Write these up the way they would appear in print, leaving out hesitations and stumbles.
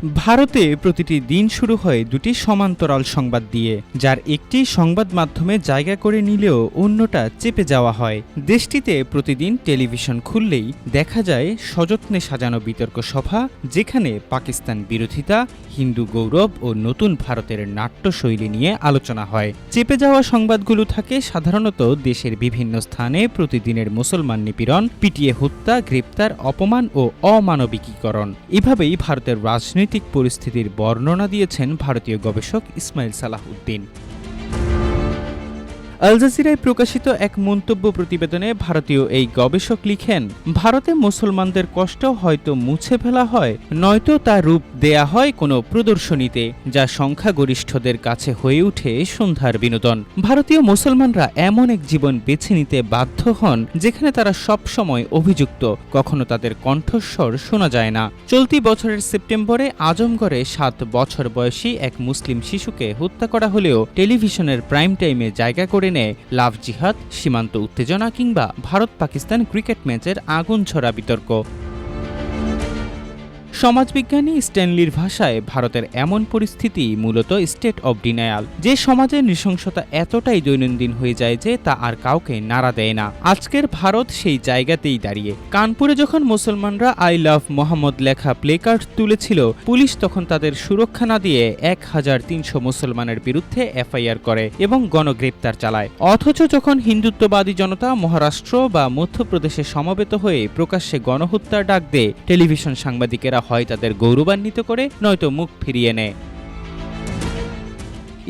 ভারতে প্রতিটি দিন শুরু হয় দুটি সমান্তরাল সংবাদ দিয়ে, যার একটি সংবাদ মাধ্যমে জায়গা করে নিলেও অন্যটা চেপে যাওয়া হয়। দেশটিতে প্রতিদিন টেলিভিশন খুললেই দেখা যায় সযত্নে সাজানো বিতর্ক সভা, যেখানে পাকিস্তান বিরোধিতা, হিন্দু গৌরব ও নতুন ভারতের নাট্যশৈলী নিয়ে আলোচনা হয়। চেপে যাওয়া সংবাদগুলো থাকে সাধারণত দেশের বিভিন্ন স্থানে প্রতিদিনের মুসলমান নিপীড়ন, পিটিয়ে হত্যা, গ্রেপ্তার, অপমান ও অমানবিকীকরণ। এভাবেই ভারতের রাজনৈতিক পরিস্থিতির বর্ণনা দিয়েছেন ভারতীয় গবেষক ইসমাইল সালাহ উদ্দিন। আল জাজিরায় প্রকাশিত এক মন্তব্য প্রতিবেদনে ভারতীয় এই গবেষক লিখেন, ভারতে মুসলমানদের কষ্ট হয়তো মুছে ফেলা হয়, নয়তো তা রূপ দেয়া হয় কোনো প্রদর্শনীতে, যা সংখ্যাগরিষ্ঠদের কাছে হয়ে ওঠে সন্ধ্যার বিনোদন। ভারতীয় মুসলমানরা এমন এক জীবন বেছে নিতে বাধ্য হন যেখানে তারা সবসময় অভিযুক্ত, কখনো তাদের কণ্ঠস্বর শোনা যায় না। চলতি বছরের সেপ্টেম্বরে আজমগড়ে 7 বছর বয়সী এক মুসলিম শিশুকে হত্যা করা হলেও টেলিভিশনের প্রাইম টাইমে জায়গা করে নেয় লাভ জিহাদ, সীমান্ত উত্তেজনা কিংবা ভারত পাকিস্তান ক্রিকেট ম্যাচের আগুন ছড়া বিতর্ক। সমাজবিজ্ঞানী স্ট্যানলির ভাষায় ভারতের এমন পরিস্থিতি মূলত স্টেট অব ডিনায়াল, যে সমাজে নৃশংসতা এতটাই দৈনন্দিন হয়ে যায় যে তা আর কাউকে নাড়া দেয় না। আজকের ভারত সেই জায়গাতেই দাঁড়িয়ে। কানপুরে যখন মুসলমানরা আই লাভ মোহাম্মদ লেখা প্লেকার্ড তুলেছিল, পুলিশ তখন তাদের সুরক্ষা না দিয়ে 1300 মুসলমানের বিরুদ্ধে এফআইআর করে এবং গণগ্রেপ্তার চালায়। অথচ যখন হিন্দুত্ববাদী জনতা মহারাষ্ট্র বা মধ্যপ্রদেশে সমবেত হয়ে প্রকাশ্যে গণহত্যার ডাক দেয়, টেলিভিশন সাংবাদিকেরা হয় তাদের গৌরবান্বিত করে, নয়তো মুখ ফিরিয়ে নেয়।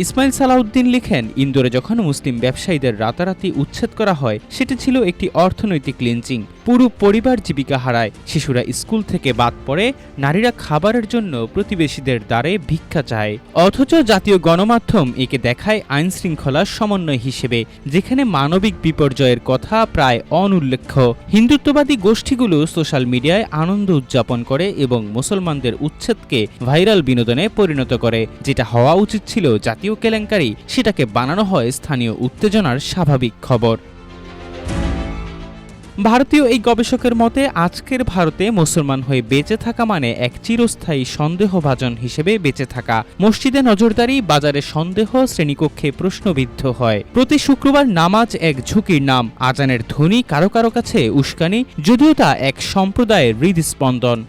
ইসমাইল সালাউদ্দিন লিখেন, ইন্দোরে যখন মুসলিম ব্যবসায়ীদের রাতারাতি উচ্ছেদ করা হয়, সেটি ছিল একটি অর্থনৈতিক লিঞ্চিং। পুরো পরিবার জীবিকা হারায়, শিশুরা স্কুল থেকে বাদ পড়ে, নারীরা খাবারের জন্য প্রতিবেশীদের দ্বারে ভিক্ষা চায়। অথচ জাতীয় গণমাধ্যম একে দেখায় আইন শৃঙ্খলার সমন্বয় হিসেবে, যেখানে মানবিক বিপর্যয়ের কথা প্রায় অনুল্লেখ্য। হিন্দুত্ববাদী গোষ্ঠীগুলো সোশ্যাল মিডিয়ায় আনন্দ উদযাপন করে এবং মুসলমানদের উচ্ছেদকে ভাইরাল বিনোদনে পরিণত করে। যেটা হওয়া উচিত ছিল জাতীয় কেলেঙ্কারি, সেটাকে বানানো হয় স্থানীয় উত্তেজনার স্বাভাবিক খবর। ভারতীয় এই গবেষকের মতে, আজকের ভারতে মুসলমান হয়ে বেঁচে থাকা মানে এক চিরস্থায়ী সন্দেহভাজন হিসেবে বেঁচে থাকা। মসজিদে নজরদারি, বাজারে সন্দেহ, শ্রেণীকক্ষে প্রশ্নবিদ্ধ হয়। প্রতি শুক্রবার নামাজ এক ঝুঁকির নাম, আজানের ধ্বনি কারো কারো কাছে উস্কানি, যদিও তা এক সম্প্রদায়ের হৃদস্পন্দন।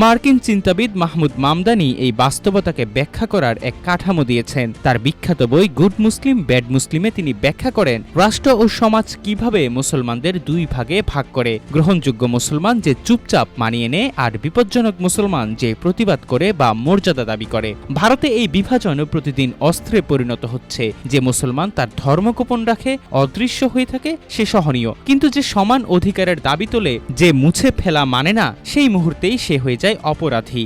মার্কিন চিন্তাবিদ মাহমুদ মামদানি এই বাস্তবতাকে ব্যাখ্যা করার এক কাঠামো দিয়েছেন। তার বিখ্যাত বই গুড মুসলিম ব্যাড মুসলিমে তিনি ব্যাখ্যা করেন রাষ্ট্র ও সমাজ কিভাবে মুসলমানদের দুই ভাগে ভাগ করে। গ্রহণযোগ্য মুসলমান যে চুপচাপ মানিয়ে নেয়, আর বিপজ্জনক মুসলমান যে প্রতিবাদ করে বা মর্যাদা দাবি করে। ভারতে এই বিভাজন প্রতিদিন অস্ত্রে পরিণত হচ্ছে। যে মুসলমান তার ধর্ম গোপন রাখে, অদৃশ্য হয়ে থাকে, সে সহনীয়, কিন্তু যে সমান অধিকারের দাবি তোলে, যে মুছে ফেলা মানে না, সেই মুহূর্তেই সে হয়ে যায় অপরাধী।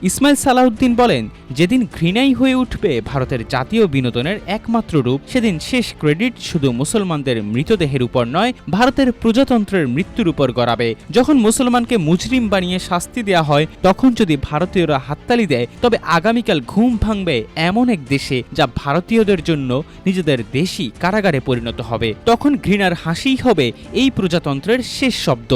ইসমাইল সালাউদ্দিন বলেন, যেদিন ঘৃণাই হয়ে উঠবে ভারতের জাতীয় বিনোদনের একমাত্র রূপ, সেদিন শেষ ক্রেডিট শুধু মুসলমানদের মৃতদেহের উপর নয়, ভারতের প্রজাতন্ত্রের মৃত্যুর উপর গড়াবে। যখন মুসলমানকে মুজরিম বানিয়ে শাস্তি দেয়া হয়, তখন যদি ভারতীয়রা হাততালি দেয়, তবে আগামীকাল ঘুম ভাঙবে এমন এক দেশে, যা ভারতীয়দের জন্য নিজেদের দেশই কারাগারে পরিণত হবে। তখন ঘৃণার হাসিই হবে এই প্রজাতন্ত্রের শেষ শব্দ।